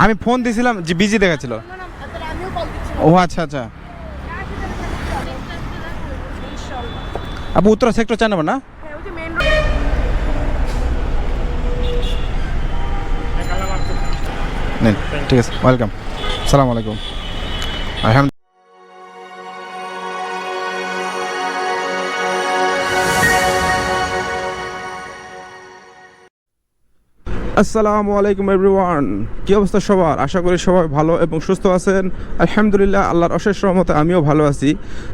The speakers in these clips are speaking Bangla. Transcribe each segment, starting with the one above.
আমি ফোন দিয়েছিলাম যে বিজি দেখাচ্ছিল। ও আচ্ছা আচ্ছা। আপু উত্তরা সেক্টর 4 নম্বর না? নেন, ঠিক আছে, ওয়েলকাম। আসসালামু আলাইকুম। আলহামদুলিল্লাহ। আসসালামু আলাইকুম এভরিওয়ান, কী অবস্থা সবার? আশা করি সবাই ভালো এবং সুস্থ আছেন। আলহামদুলিল্লাহ, আল্লাহর অশেষ রহমতে আমিও ভালো আছি।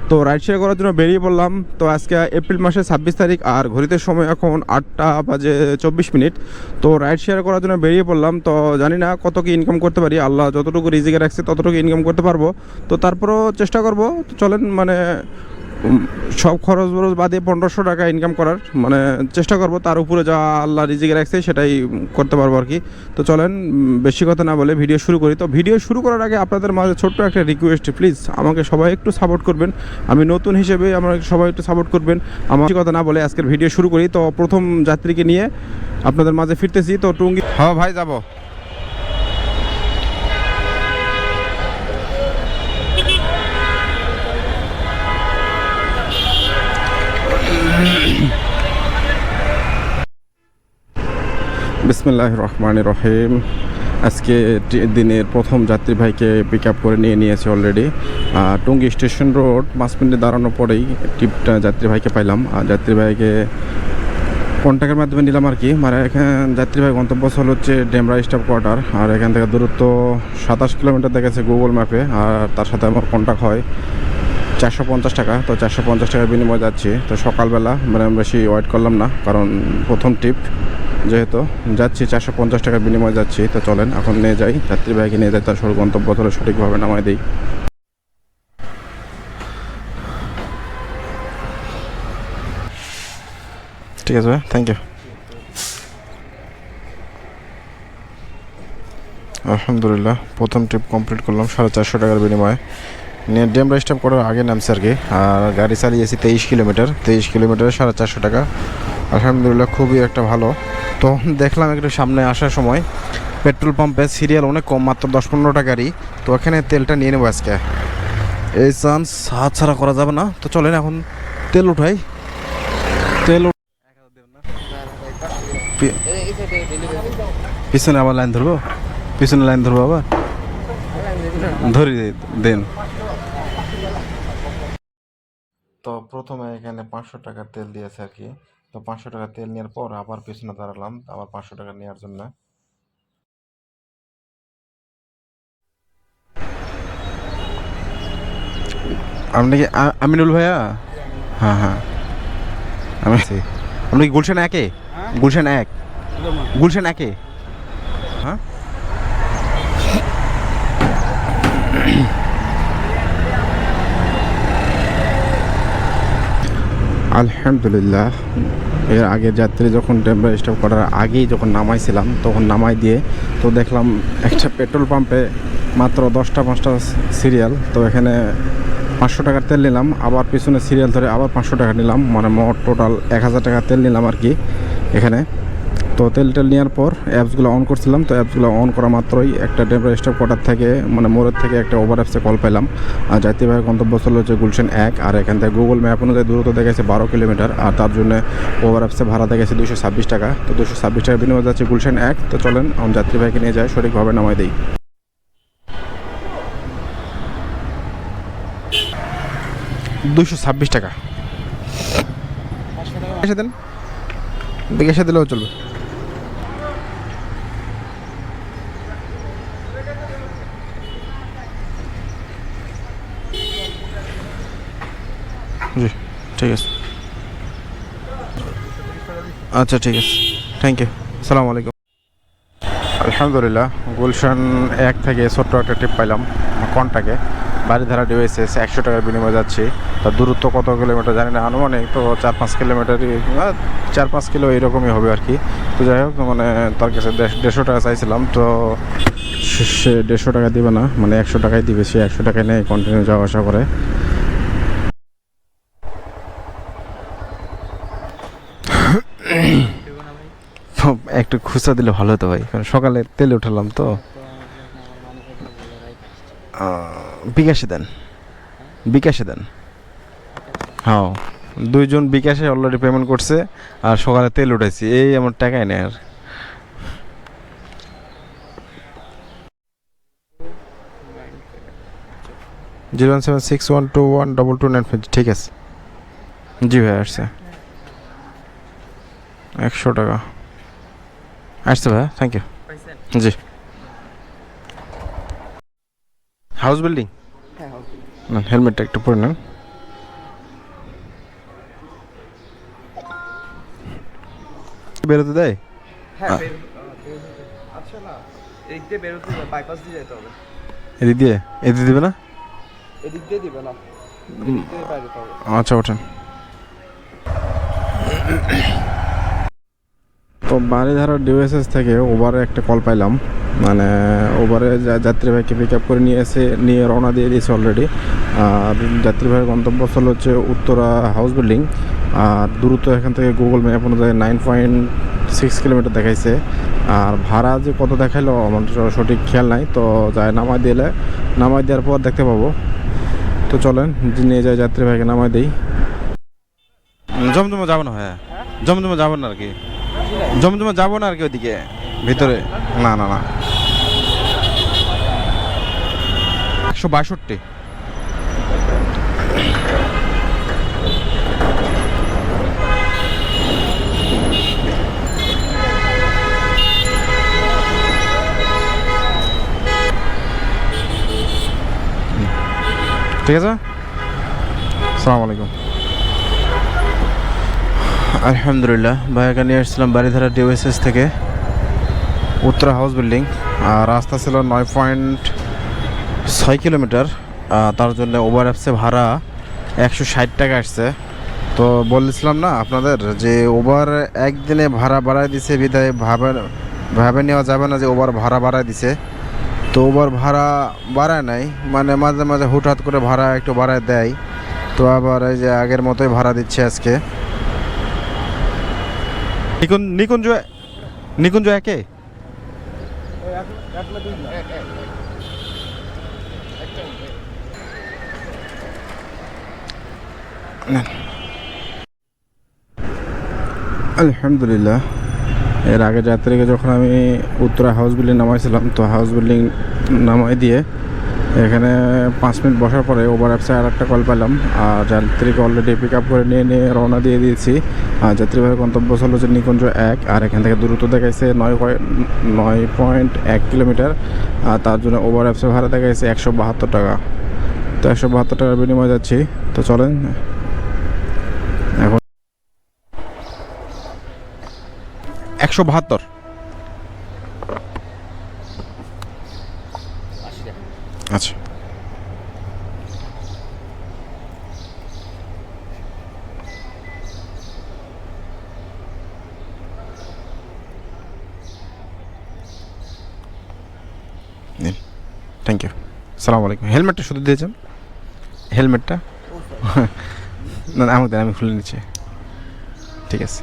তো রাইড শেয়ার করার জন্য বেরিয়ে পড়লাম। তো আজকে এপ্রিল মাসের 26 তারিখ, আর ঘড়িতে সময় এখন 8টা বাজে 24 মিনিট। তো রাইড শেয়ার করার জন্য বেরিয়ে পড়লাম। তো জানি না কত কি ইনকাম করতে পারি, আল্লাহ যতটুকু রিজিকে রাখছে ততটুকু ইনকাম করতে পারবো। তো তারপরও চেষ্টা করব। তো চলেন, মানে সব খরচ বরচ বাদে 1500 টাকা ইনকাম করার মানে চেষ্টা করব। তার উপরে যা আল্লাহ রিজিকে রাখছে সেটাই করতে পারবো আর কি। তো চলেন বেশি কথা না বলে ভিডিও শুরু করি। তো ভিডিও শুরু করার আগে আপনাদের মাঝে ছোট্ট একটা রিকোয়েস্ট, প্লিজ আমাকে সবাই একটু সাপোর্ট করবেন। আমি নতুন হিসেবে আমাকে সবাই একটু সাপোর্ট করবেন। আমার কথা না বলে আজকের ভিডিও শুরু করি। তো প্রথম যাত্রীকে নিয়ে আপনাদের মাঝে ফিরতেছি। তো টুঙ্গি, হ্যাঁ ভাই যাবো। বিসমিল্লাহির রহমানির রহিম। আজকে দিনের প্রথম যাত্রী ভাইকে পিক আপ করে নিয়েছে অলরেডি। টুঙ্গি স্টেশন রোড 5 মিনিট দাঁড়ানোর পরেই টিপটা যাত্রী ভাইকে পাইলাম। আর যাত্রী ভাইকে কন্ট্যাক্টের মাধ্যমে নিলাম আর কি। মানে এখানে যাত্রী ভাই গন্তব্যস্থল হচ্ছে ডেমরা স্টাফ কোয়ার্টার। আর এখান থেকে দূরত্ব 27 কিলোমিটার দেখেছে গুগল ম্যাপে। আর তার সাথে আমার কন্ট্যাক্ট হয় 450 টাকা। তো 450 টাকার বিনিময়ে যাচ্ছি। তো সকালবেলা মানে বেশি ওয়েট করলাম না, কারণ প্রথম ট্রিপ যেহেতু যাচ্ছি 450 টাকার বিনিময়ে যাচ্ছি। তো চলেন এখন নিয়ে যাই, যাত্রী ভাইকে নিয়ে যাই, তার সঠিক গন্তব্যস্থলে সঠিকভাবে নামাই দিই। ঠিক আছে ভাই, থ্যাংক ইউ। আলহামদুলিল্লাহ, প্রথম ট্রিপ কমপ্লিট করলাম 450 টাকার বিনিময়ে। নিয়ে ডেমরা স্টপ করার আগে নামছে আর কি। আর গাড়ি চালিয়েছি 23 কিলোমিটার। 23 কিলোমিটারে 450 টাকা। আলহামদুলিল্লাহ, খুবই একটা ভালো। তো দেখলাম একটু সামনে আসার সময় পেট্রোল পাম্পে সিরিয়াল অনেক কম, মাত্র 10-15 টাকারই। তো এখানে তেলটা নিয়ে নেবো আজকে। এই চান্স হাত ছাড়া করা যাবে না। তো চলেন এখন তেল উঠাই। তেল পিছনে আবার লাইন ধরবো, পিছনে লাইন ধরবো আবার ধরি দেন। তো প্রথমে এখানে 500 টাকার তেল দিয়েছে আর কি। তো 500 টাকা তেল নেওয়ার পর আবার পিছনে দাঁড়ালাম আবার 500 টাকা নেওয়ার জন্য। আপনি কি আমিনুল ভাইয়া? হ্যাঁ হ্যাঁ, আমি আছি। আপনি কি গুলশান একে? গুলশান 1, গুলশান 1-এ? হ্যাঁ, আলহামদুলিল্লাহ। এর আগের যাত্রী যখন ডেমরা স্টপ করার আগেই যখন নামাইছিলাম তখন নামাই দিয়ে তো দেখলাম একটা পেট্রোল পাম্পে মাত্র 10টা 5টা সিরিয়াল। তো এখানে 500 টাকার তেল নিলাম, আবার পিছনে সিরিয়াল ধরে আবার 500 টাকা নিলাম, মানে মোট টোটাল 1000 টাকার তেল নিলাম আর কি এখানে। তো তেলটা নেওয়ার পর অ্যাপসগুলো অন করছিলাম। তো অ্যাপসগুলো অন করা মাত্রই একটা ডেমরা স্টপ কোয়ার্টার থেকে মানে মোড়ের থেকে একটা ওভার অ্যাপসে কল পেলাম। আর যাত্রী ভাইয়ের গন্তব্যস্থল হচ্ছে গুলশান 1। আর এখান থেকে গুগল ম্যাপ অনুযায়ী দূরত্ব দেখেছে 12 কিলোমিটার। আর তার জন্য ওভার অ্যাপসে ভাড়া দেখেছে 226 টাকা। তো 226 টাকার বিনিময়ে যাচ্ছে গুলশান 1। তো চলেন আমি যাত্রী ভাইকে নিয়ে যাই, সঠিকভাবে নামাই দিই। 226 টাকা এসে দেন, দেখে এসে দিলেও চলবে। জি ঠিক আছে, আচ্ছা ঠিক আছে, থ্যাংক ইউ, আসসালামু আলাইকুম। আলহামদুলিল্লাহ, গুলশান 1 থেকে ছোট্ট একটা ট্রিপ পাইলাম কন্টাকে। বাড়িধারা ডিওএসএস 100 টাকার বিনিময়ে যাচ্ছি। তার দূরত্ব কত কিলোমিটার জানি না, আনুমানিক তো 4-5 কিলোমিটারই, 4-5 কিলো এরকমই হবে আর কি। তো যাই হোক, মানে তার কাছে 150 টাকা চাইছিলাম। তো সে 150 টাকা দিবে না, মানে 100 টাকাই দিবে। সে 100 টাকায় নেই, কন্টিনিউ যাওয়া আসা করে। একটু খুচরা দিলে ভালো হতো ভাই, কারণ সকালে তেলে উঠালাম তো। বিকাশে দেন, বিকাশে দেন। হ্যাঁ, দুইজন বিকাশে অলরেডি পেমেন্ট করছে, আর সকালে তেল উঠাইছি, এই আমার টাকাই নেই আর। 01761212295, ঠিক আছে। জি ভাই, আসছে 100 টাকা আসছে ভাই, থ্যাংক ইউ। জি, হাউস বিল্ডিং। না, হেলমেটটা একটু পরে নেন। বেরোতে দেয়? হ্যাঁ, আচ্ছা না, এদিক দিয়ে বেরোতে হবে, বাইপাস দিয়ে যেতে হবে। এদিক দিয়ে? এদিক দিবে না? এদিক দিয়ে দিবে না, এদিক দিয়ে বাইরে যেতে হবে। আচ্ছা, ওঠেন। তো বাড়িধারা ডিওএসএস থেকে ওভারে একটা কল পাইলাম, মানে ওভারে যাত্রীবাহীকে পিক আপ করে নিয়ে রওনা দিয়ে দিয়েছে অলরেডি। আর যাত্রীবাহীর গন্তব্যস্থল হচ্ছে উত্তরা হাউস বিল্ডিং। আর দূরত্ব এখান থেকে গুগল ম্যাপ অনুযায়ী 9.6 কিলোমিটার দেখাইছে। আর ভাড়া যে কত দেখাইলো আমার সঠিক খেয়াল নাই, তো যায় নামাই দেওয়ার পর দেখতে পাবো। তো চলেন নিয়ে যাই যাত্রীবাহীকে, নামাই দিই। জমজমা যাবো না, হ্যাঁ জমজমা যাবো না আর কি, জমজমা যাবো না আর কি ওইদিকে ভিতরে। না না না, 162। ঠিক আছে, আসসালামু আলাইকুম। আলহামদুলিল্লাহ, ভাইয়াকে নিয়ে এসেছিলাম বাড়িধারা ডিওএসএস থেকে উত্তরা হাউস বিল্ডিং। আর রাস্তা ছিল 9.6 কিলোমিটার। তার জন্য ওভার অ্যাপসে ভাড়া 160 টাকা আসছে। তো বলেছিলাম না আপনাদের যে ওভার একদিনে ভাড়া বাড়ায় দিছে, বিদায় ভাবে নেওয়া যাবে না যে ওভার ভাড়া বাড়ায় দিছে। তো ওভার ভাড়া বাড়ায় নাই, মানে মাঝে মাঝে হুটহাট করে ভাড়া একটু বাড়ায় দেয়। তো আবার এই যে আগের মতোই ভাড়া দিচ্ছে আজকে। নিকুঞ্জ একে আলহামদুলিল্লাহ। এর আগে যাত্রীকে যখন আমি উত্তরা হাউস বিল্ডিং নামাইছিলাম, তো হাউস বিল্ডিং নামাই দিয়ে এখানে 5 মিনিট বসার পরে ওভার অ্যাপসে আর একটা কল পেলাম। আর যাত্রীকে অলরেডি পিক আপ করে নিয়ে রওনা দিয়ে দিয়েছি। আর যাত্রীবাহীর গন্তব্যস্থল হচ্ছে নিকুঞ্জ 1। আর এখান থেকে দূরত্ব দেখাইছে 9.1 কিলোমিটার। আর তার জন্য ওভার অ্যাপসে ভাড়া দেখাইছে 172 টাকা। তো 172 টাকার বিনিময়ে যাচ্ছি। তো চলেন এখন 172। আচ্ছা, থ্যাংক ইউ, সালাম আলাইকুম। হেলমেটটা শুধু দিয়েছেন, হেলমেটটা না আমাকে দেন, আমি খুলে নিচ্ছি। ঠিক আছে।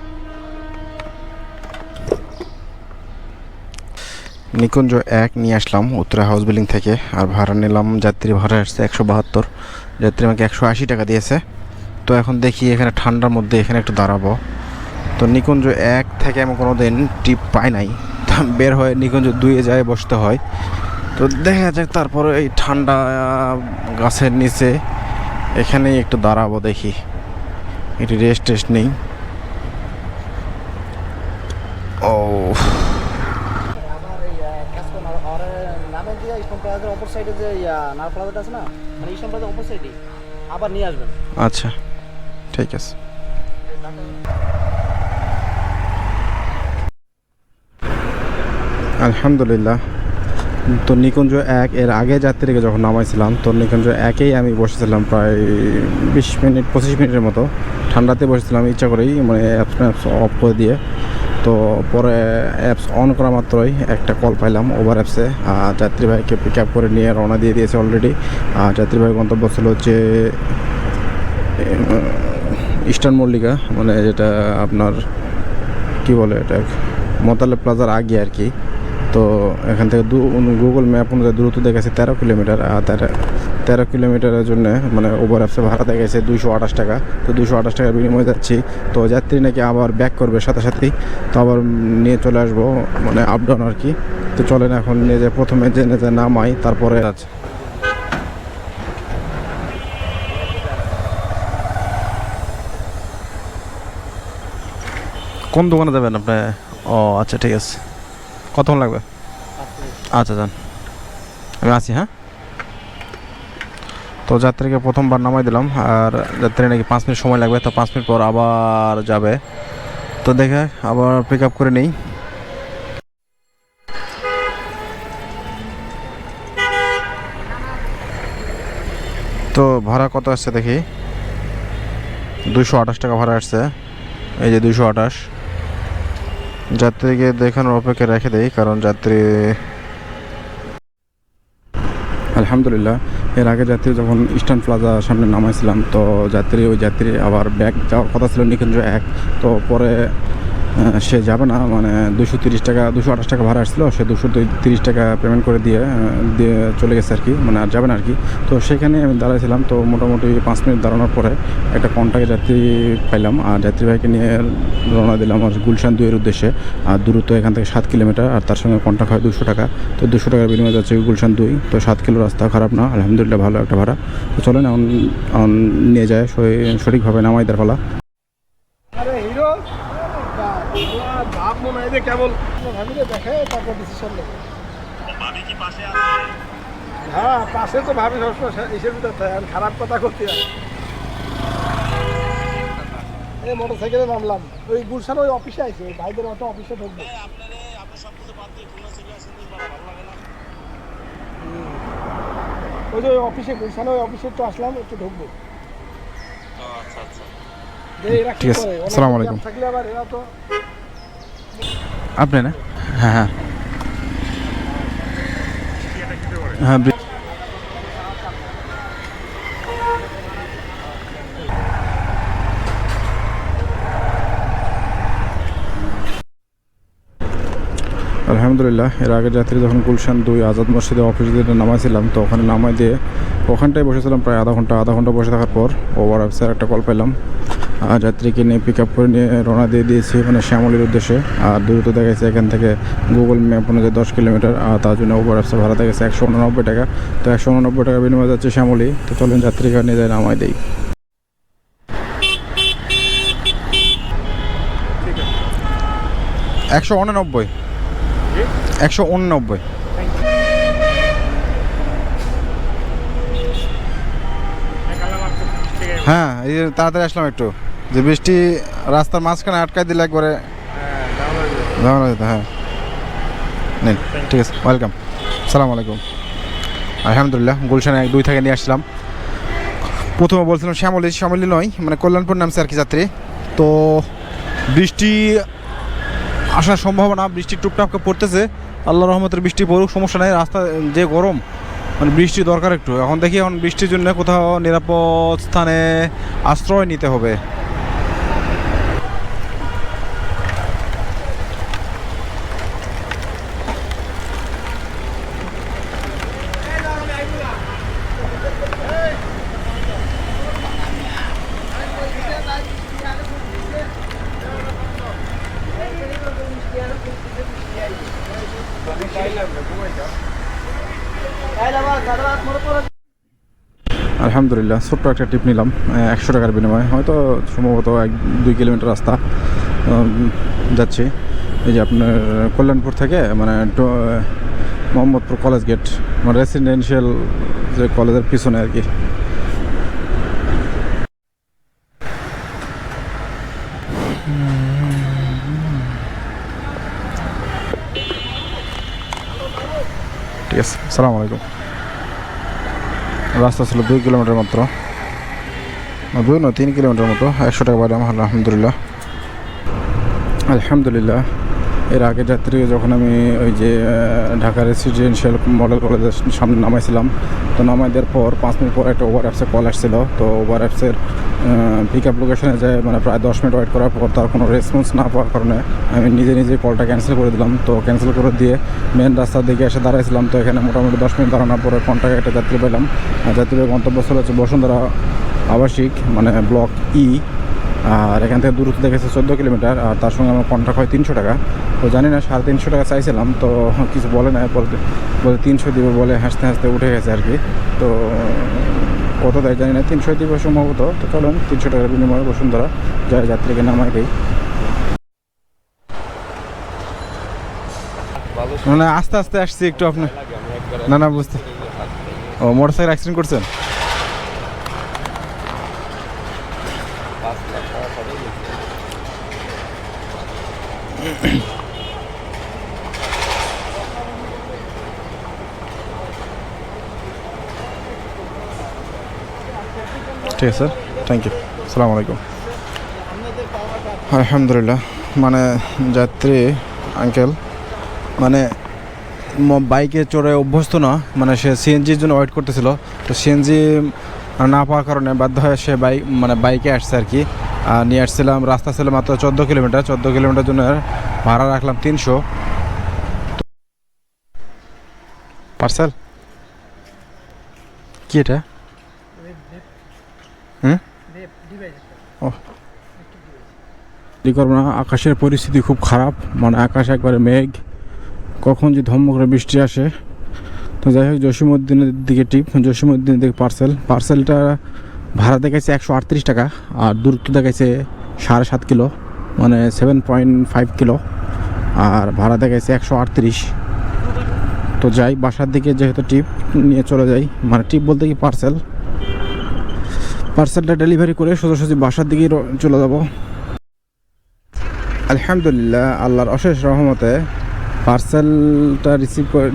নিকুঞ্জ 1 নিয়ে আসলাম উত্তরা হাউস বিল্ডিং থেকে। আর ভাড়া নিলাম, যাত্রী ভাড়া আসছে 172। যাত্রী আমাকে 180 টাকা দিয়েছে। তো এখন দেখি এখানে ঠান্ডার মধ্যে এখানে একটু দাঁড়াবো। তো নিকুঞ্জ 1 থেকে আমি কোনো দিন টিপ পাই নাই, বের হয়ে নিকুঞ্জ 2-এ যায় বসতে হয়। তো দেখা যাক, তারপরে এই ঠান্ডা গাছের নিচে এখানেই একটু দাঁড়াবো, দেখি একটু রেস্ট নেই। ও আচ্ছা, ঠিক আছে। আলহামদুলিল্লাহ। তো নিকুঞ্জ 1 এর আগে যাত্রীকে যখন নামাইছিলাম, তো নিকুঞ্জ 1-এই আমি বসেছিলাম প্রায় 20-25 মিনিটের মতো। ঠান্ডাতে বসেছিলাম ইচ্ছা করেই, মানে অ্যাপস অফ করে দিয়ে। তো পরে অ্যাপস অন করা মাত্রই একটা কল পাইলাম ওভার অ্যাপসে। যাত্রীবাহীকে পিক আপ করে নিয়ে রওনা দিয়ে দিয়েছে অলরেডি। আর যাত্রীবাহী গন্তব্যস্থল হচ্ছে ইস্টার্ন মল্লিকা, মানে যেটা আপনার কি বলে, এটা মোতালে প্লাজার আগে আর কি। তো এখান থেকে গুগল ম্যাপ অনুযায়ী দূরত্ব দেখাচ্ছে 13 কিলোমিটার। আর 13 কিলোমিটারের জন্য মানে ওভার অ্যাপসে ভাড়া দেখাচ্ছে 228 টাকা। তো 228 টাকার বিনিময়ে যাচ্ছি। তো যাত্রী নাকি আবার ব্যাক করবে সাথে সাথেই, তো আবার নিয়ে চলে আসবো, মানে আপ ডাউন আর কি। তো চলেন এখন নিয়ে যায় প্রথমে জেনে যে নামাই, তারপরে আছে কোন দোকানে যাবেন আপনি? ও আচ্ছা, ঠিক আছে। কতক্ষণ লাগবে? আচ্ছা যান, আমি আছি। হ্যাঁ, তো যাত্রীকে প্রথমবার নামাই দিলাম, আর যাত্রী নাকি 5 মিনিট সময় লাগবে। তো 5 মিনিট পর আবার যাবে, তো দেখে আবার পিক আপ করে নেই। তো ভাড়া কত আসছে দেখি, 228 টাকা ভাড়া আসছে। এই যে 228। যাত্রীকে দেখানোর অপেক্ষা রেখে দেই, কারণ যাত্রী আলহামদুলিল্লাহ এর আগে যাত্রী যখন ইস্টার্ন প্লাজা সামনে নামাইছিলাম, তো ওই যাত্রী আবার ব্যাগ যাওয়ার কথা ছিল নিকুঞ্জ 1। তো পরে সে যাবে না, মানে 230 টাকা 228 টাকা ভাড়া আসছিলো, সে 230 টাকা পেমেন্ট করে দিয়ে চলে গেছে আর কি, মানে আর যাবে না আর কি। তো সেখানে আমি দাঁড়াইছিলাম। তো মোটামুটি 5 মিনিট দাঁড়ানোর পরে একটা কন্টাক্টে যাত্রী পাইলাম, আর যাত্রী ভাইকে নিয়ে রওনা দিলাম আর গুলশান 2 এর উদ্দেশ্যে। আর দূরত্ব এখান থেকে 7 কিলোমিটার, আর তার সঙ্গে কন্টাক্ট হয় 200 টাকা। তো 200 টাকার বিনিময়ে যাচ্ছে গুলশান 2। তো 7 কিলো রাস্তা খারাপ না, আলহামদুলিল্লাহ ভালো একটা ভাড়া। তো চলেন এখন নিয়ে যায় সঠিকভাবে নামাই দেওয়ার পালা। আরে হিরো ভাব মনে হয় যে কেবল ভাবিলে দেখে তারপর ডিসিশন নেবে। হ্যাঁ, পাশে তো ভাবি সবসময় হিসেবে থাকে, আর খারাপ কথা করতে হয়। এই মোটর সাইকেলে নামলাম, ওই গুলশান ওই অফিসে আইছে, ওই ভাইদের অত অফিসে ঢুকবো। ওই যে ওই অফিসে গুলশান ওই অফিসে তো আসলাম, একটু ঢুকবো। ঠিক আছে, আসসালামু আলাইকুম। থাকলে আবার এরা তো আপনি না? হ্যাঁ হ্যাঁ হ্যাঁ। আলহামদুলিল্লাহ এর আগে যাত্রী যখন গুলশান 2 আজাদ মসজিদে অফিস দিয়ে নামাইছিলাম, তো ওখানে নামাই দিয়ে ওখানটায় বসেছিলাম প্রায় আধা ঘন্টা বসে থাকার পর ওভার অফিসের একটা কল পেলাম। আর যাত্রীকে নিয়ে পিক আপ করে নিয়ে রওনা দিয়ে দিয়েছি, মানে শ্যামলির উদ্দেশ্যে। আর দূরত্ব দেখাচ্ছে এখান থেকে গুগল ম্যাপ অনুযায়ী 10 কিলোমিটার, আর তার জন্য ওভার অফিসের ভাড়া দেখাচ্ছে 189 টাকা। তো 189 টাকা বিনিময়ে যাচ্ছে শ্যামলি। তো চলেন যাত্রীকে নিয়ে যায় নামাই দেই। 189 189। হ্যাঁ, এই যে তাড়াতাড়ি আসলাম একটু, যে বৃষ্টি রাস্তার মাঝখানে আটকাই দিলে একবারে ঝামেলা যেত। হ্যাঁ নিন, ঠিক আছে, ওয়েলকাম, সালাম আলাইকুম। আলহামদুলিল্লাহ গুলশানে 1-2 থেকে নিয়ে আসলাম। প্রথমে বলছিলাম শ্যামলি নয়, মানে কল্যাণপুর নামছে আর কি যাত্রী। তো বৃষ্টি আসার সম্ভাবনা, বৃষ্টি টুকটাক পড়তেছে। আল্লাহ রহমতের বৃষ্টি পড়ুক, সমস্যা নেই। রাস্তা যে গরম, মানে বৃষ্টি দরকার একটু। এখন দেখি এখন বৃষ্টির জন্য কোথাও নিরাপদ স্থানে আশ্রয় নিতে হবে। আলহামদুলিল্লাহ ছোট্ট একটা টিপ নিলাম 100 টাকার বিনিময়ে, হয়তো সম্ভবত 1-2 কিলোমিটার রাস্তা যাচ্ছি। এই যে আপনার কল্যাণপুর থেকে মানে মোহাম্মদপুর কলেজ গেট, মানে রেসিডেন্সিয়াল যে কলেজের পিছনে আর কি। ঠিক আছে, আসসালামু আলাইকুম। রাস্তা ছিল 2 কিলোমিটার মাত্র, 3 কিলোমিটার মতো। 100 টাকা বাড়াম, আলহামদুলিল্লাহ। এর আগে যাত্রীকে যখন আমি ওই যে ঢাকা রেসিডেন্সিয়াল মডেল কলেজের সামনে নামাইছিলাম, তো নামাই দেওয়ার পর 5 মিনিট পর একটা ওভার অ্যাপসে কল আসছিল। তো ওভার অ্যাপসের পিক আপ লোকেশনে যায় মানে প্রায় 10 মিনিট ওয়েট করার পর তার কোনো রেসপন্স না পাওয়ার কারণে আমি নিজে কলটা ক্যান্সেল করে দিলাম। তো ক্যান্সেল করে দিয়ে মেন রাস্তার দিকে এসে দাঁড়াইছিলাম। তো এখানে মোটামুটি 10 মিনিট দাঁড়ানোর পরে কন্ট্যাক্টে একটা যাত্রী পেলাম। যাত্রীর গন্তব্যস্থল হচ্ছে বসুন্ধরা আবাসিক, মানে ব্লক ই। আর এখান থেকে দূরত্ব দেখেছে 14 কিলোমিটার। আর তার সঙ্গে আমার কন্ট্রাক্ট হয় 300 টাকা। তো জানি না, 350 টাকা চাইছিলাম, তো কিছু বলে না, বলে 300 দিবে বলে হাসতে হাসতে উঠে গেছে আর কি। তো কত দেয় জানি না, 300 দিবে সম্ভবত। তো চলেন 300 টাকার বিনিময়ে বসুন্ধরা যায় যাত্রীকে নামাই দিই। মানে আস্তে আস্তে আসছি একটু আপনি। না বুঝতে, ও মোটর সাইকেল অ্যাক্সিডেন্ট করছেন? ঠিক আছে স্যার, থ্যাংক ইউ, আসসালামু আলাইকুম। আলহামদুলিল্লাহ, মানে যাত্রী আঙ্কেল মানে বাইকে চড়ে অভ্যস্ত না, মানে সে সিএনজির জন্য ওয়েট করতেছিল। তো সিএনজি না পাওয়ার কারণে বাধ্য হয়ে সে বাইকে আসছে আর কি। আর নিয়ে আসছিলাম, রাস্তা ছিল মাত্র 14 কিলোমিটার। 14 কিলোমিটার জন্য ভাড়া রাখলাম 300। পার্সেল কি এটা? ও করবো না, আকাশের পরিস্থিতি খুব খারাপ, মানে আকাশ একবারে মেঘ, কখন যে ধমক করে বৃষ্টি আসে। তো যাই হোক, জসীমউদ্দিনের দিকে টিপ, জসীমউদ্দিনের দিকে পার্সেলটা ভাড়া দেখাইছে 138 টাকা। আর দূরত্ব দেখাইছে 7.5 কিলো, মানে 7.5 কিলো। আর ভাড়া দেখাইছে 138। তো যাই বাসার দিকে, যেহেতু টিপ নিয়ে চলে যাই, মানে টিপ বলতে কি পার্সেলটা ডেলিভারি করে সোজাসুজি বাসার দিকেই চলে যাব। আলহামদুলিল্লাহ, আল্লাহর অশেষ রহমতে পার্সেলটা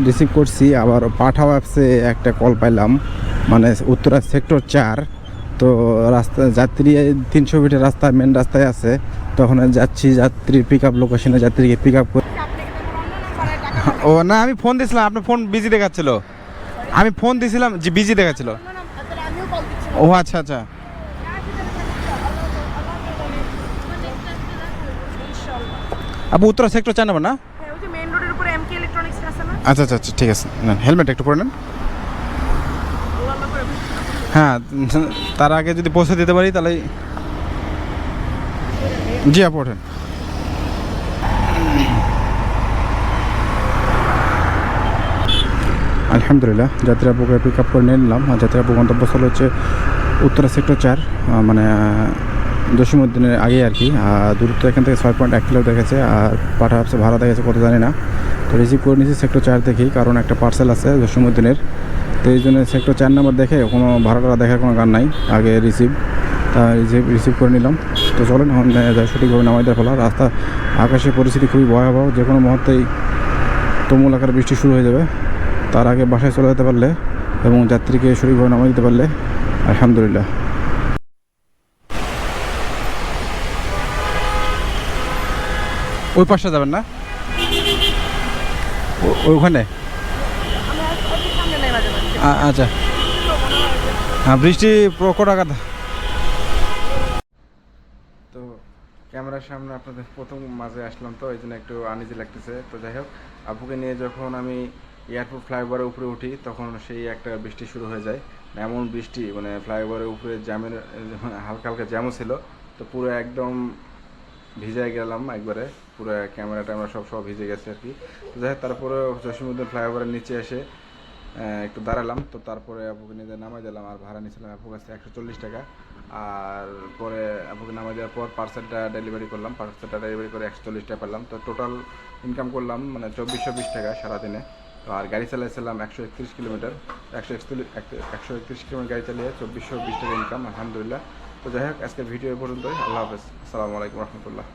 রিসিভ করছি। আবার পাঠাও অ্যাপসে একটা কল পাইলাম, মানে উত্তরা সেক্টর 4। তো যাত্রী 300 ফিটের রাস্তায়, মেন রাস্তায় আছে। তখন যাচ্ছি যাত্রীর পিক আপ লোকেশনে, যাত্রীকে পিক আপ করে। ও না, আমি ফোন দিয়েছিলাম, আপনার ফোন বিজি দেখাচ্ছিল। আমি ফোন দিয়েছিলাম যে বিজি দেখাচ্ছিল। ও আচ্ছা আচ্ছা, আপু উত্তরা সেক্টর 4 নেবেন না? আচ্ছা আচ্ছা আচ্ছা, ঠিক আছে, নেন হেলমেট একটু পরে নেন। হ্যাঁ, তার আগে যদি পৌঁছে দিতে পারি তাহলে। জি আপু ওঠেন। আলহামদুলিল্লাহ, যাত্রী আপুকে পিক আপ করে নিয়ে নিলাম। আর যাত্রী আপু গন্তব্যস্থল হচ্ছে উত্তরা সেক্টর 4, মানে জসীমউদ্দিনের আগে আর কি। আর দূরত্ব এখান থেকে 6.1 কিলো দেখেছে। আর পাঠা অ্যাপসে ভাড়া দেখেছে কত জানি না। তো রিসিভ করে নিয়েছি সেক্টর 4 দেখেই, কারণ একটা পার্সেল আছে জসীমউদ্দিনের। তো এই জন্য সেক্টর 4 নাম্বার দেখে কোনো ভাড়াটা দেখার কোনো কারণ নাই, আগে রিসিভ করে নিলাম। তো চলেন এখন সঠিকভাবে নামাই দেওয়ার ফলে। রাস্তা আকাশের পরিস্থিতি খুবই ভয়াবহ, যে কোনো মুহূর্তেই তুমুল আকারে বৃষ্টি শুরু হয়ে যাবে। তার আগে বাসায় চলে যেতে পারলে এবং যাত্রীকে সঠিকভাবে নামাই দিতে পারলে আলহামদুলিল্লাহ। ওই পাশে যাবেন না, ওইখানে? আচ্ছা, হ্যাঁ, বৃষ্টি প্রকট আঘাত। তো ক্যামেরার সামনে আপনাদের প্রথম মাঝে আসলাম, তো এই জন্য একটু আনইজি লাগতেছে। তো যাই হোক, আপুকে নিয়ে যখন আমি এয়ারপোর্ট ফ্লাইওভারের উপরে উঠি, তখন সেই একটা বৃষ্টি শুরু হয়ে যায়। এমন বৃষ্টি, মানে ফ্লাইওভারের উপরে জ্যামের হালকা হালকা জ্যামও ছিল। তো পুরো একদম ভিজে গেলাম একবারে, পুরো ক্যামেরা সব ভিজে গেছে আর কি। তো যাই হোক, তারপরে জসীমউদ্দিন ফ্লাইওভারের নিচে এসে একটু দাঁড়ালাম। তো তারপরে আপুকে নিয়ে নামাই দিলাম। আর ভাড়া নিয়েছিলাম আপুর কাছে 140 টাকা। আর পরে আপুকে নামাই দেওয়ার পর পার্সেলটা ডেলিভারি করলাম। পার্সেলটা ডেলিভারি করে 140 টাকা পেলাম। তো টোটাল ইনকাম করলাম মানে 2420 টাকা সারাদিনে। তো আর গাড়ি চালাইছিলাম 131 কিলোমিটার। 131 কিলোমিটার গাড়ি চালিয়ে 2420 টাকা ইনকাম, আলহামদুলিল্লাহ। তো যাই হোক, আজকের ভিডিও পর্যন্তই। আল্লাহ হাফেজ, আসসালামু আলাইকুম রহমতুল্লাহ।